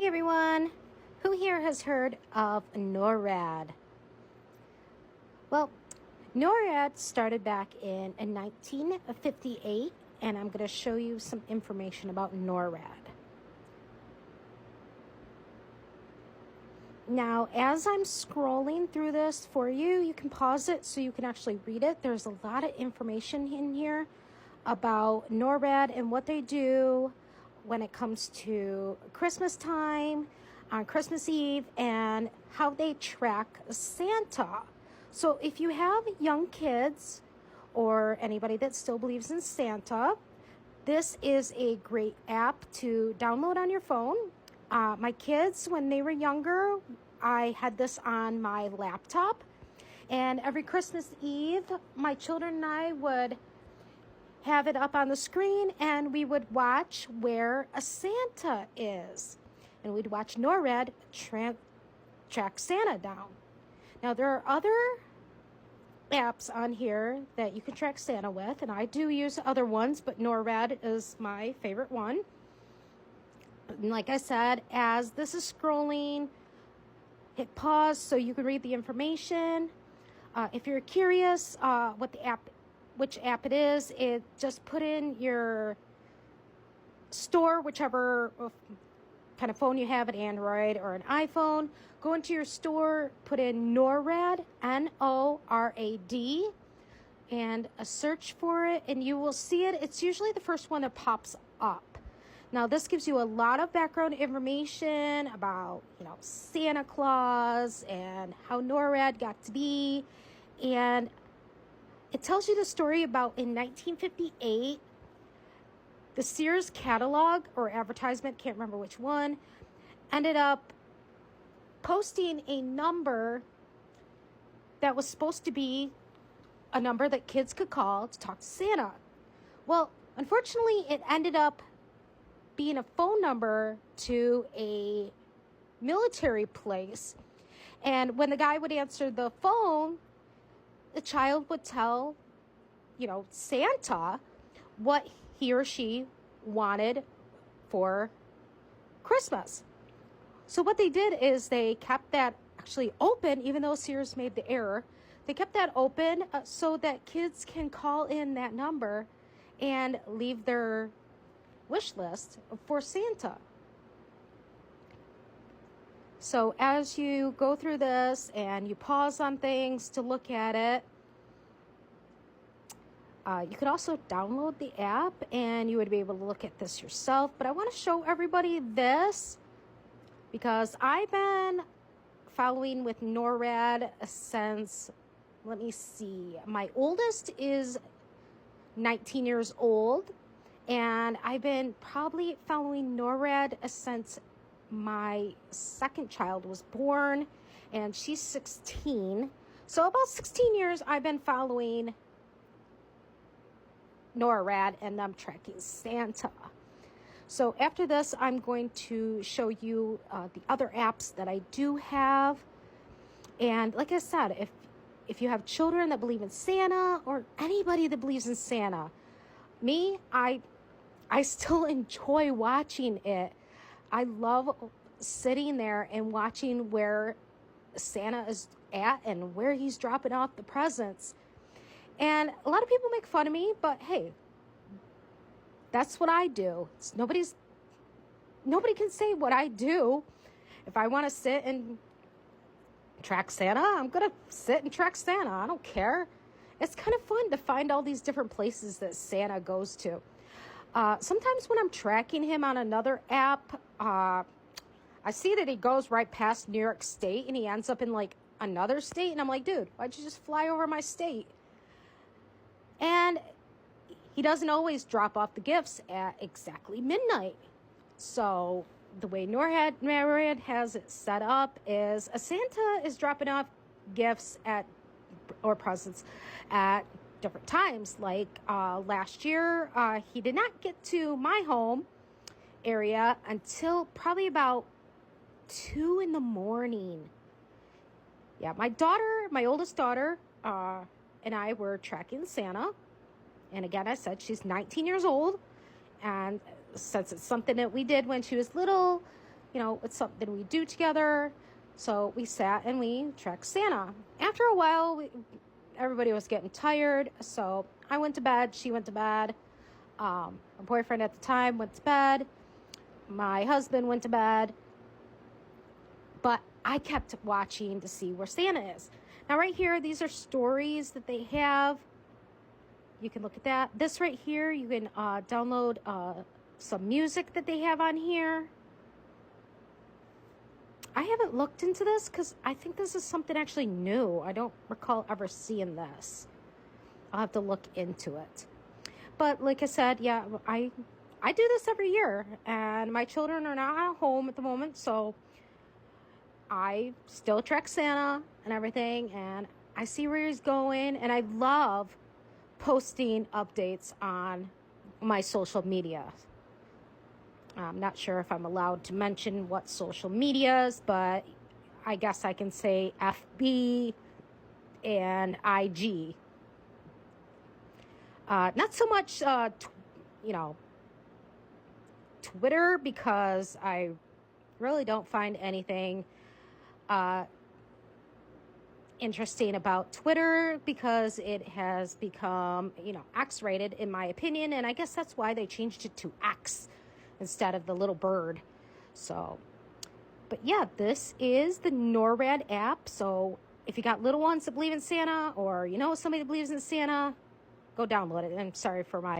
Hey everyone, who here has heard of Norad? Well, Norad started back in 1958, and I'm going to show you some information about Norad. Now, as I'm scrolling through this for you, you can pause it so you can actually read it. There's a lot of information in here about Norad and what they do when it comes to Christmas time, on Christmas Eve, and how they track Santa. So if you have young kids or anybody that still believes in Santa, this is a great app to download on your phone. My kids, when they were younger, I had this on my laptop, and every Christmas Eve, my children and I would have it up on the screen, and we would watch where a Santa is. And we'd watch Norad track Santa down. Now, there are other apps on here that you can track Santa with, and I do use other ones, but Norad is my favorite one. And like I said, as this is scrolling, hit pause so you can read the information. If you're curious which app it is, just put in your store, whichever kind of phone you have, an Android or an iPhone. Go into your store, put in Norad, Norad, and a search for it, and you will see it. It's usually the first one that pops up. Now, this gives you a lot of background information about, Santa Claus and how Norad got to be. And it tells you the story about in 1958, the Sears catalog or advertisement, can't remember which one, ended up posting a number that was supposed to be a number that kids could call to talk to Santa. Well, unfortunately, it ended up being a phone number to a military place. And when the guy would answer the phone, the child would tell, Santa what he or she wanted for Christmas. So what they did is they kept that actually open, even though Sears made the error. They kept that open so that kids can call in that number and leave their wish list for Santa. So as you go through this and you pause on things to look at it, you could also download the app and you would be able to look at this yourself. But I want to show everybody this because I've been following with Norad since, let me see, my oldest is 19 years old. And I've been probably following Norad since my second child was born, and she's 16. So about 16 years I've been following Norad and them tracking Santa. So after this, I'm going to show you the other apps that I do have. And like I said, if you have children that believe in Santa or anybody that believes in Santa, I still enjoy watching it. I love sitting there and watching where Santa is at and where he's dropping off the presents. And a lot of people make fun of me, but hey, that's what I do. Nobody can say what I do. If I want to sit and track Santa, I'm going to sit and track Santa. I don't care. It's kind of fun to find all these different places that Santa goes to. Sometimes when I'm tracking him on another app, I see that he goes right past New York State and he ends up in like another state. And I'm like, dude, why'd you just fly over my state? And he doesn't always drop off the gifts at exactly midnight. So the way Norad has it set up is a Santa is dropping off gifts or presents at different times. Like last year, he did not get to my home area until probably about 2 a.m. Yeah, my oldest daughter, and I were tracking Santa. And again, I said she's 19 years old. And since it's something that we did when she was little, you know, it's something we do together. So we sat and we tracked Santa. After a while, everybody was getting tired. So I went to bed. She went to bed. My boyfriend at the time went to bed. My husband went to bed. But I kept watching to see where Santa is. Now right here, these are stories that they have. You can look at that. This right here, you can download some music that they have on here. I haven't looked into this because I think this is something actually new. I don't recall ever seeing this. I'll have to look into it. But like I said, yeah, I do this every year. And my children are not at home at the moment, so I still track Santa and everything. And I see where he's going. And I love posting updates on my social media. I'm not sure if I'm allowed to mention what social medias, but I guess I can say FB and IG. Not so much, Twitter, because I really don't find anything interesting about Twitter, because it has become, X-rated in my opinion, and I guess that's why they changed it to X instead of the little bird. So, but yeah, this is the Norad app. So if you got little ones that believe in Santa, or somebody that believes in Santa, go download it. I'm sorry for my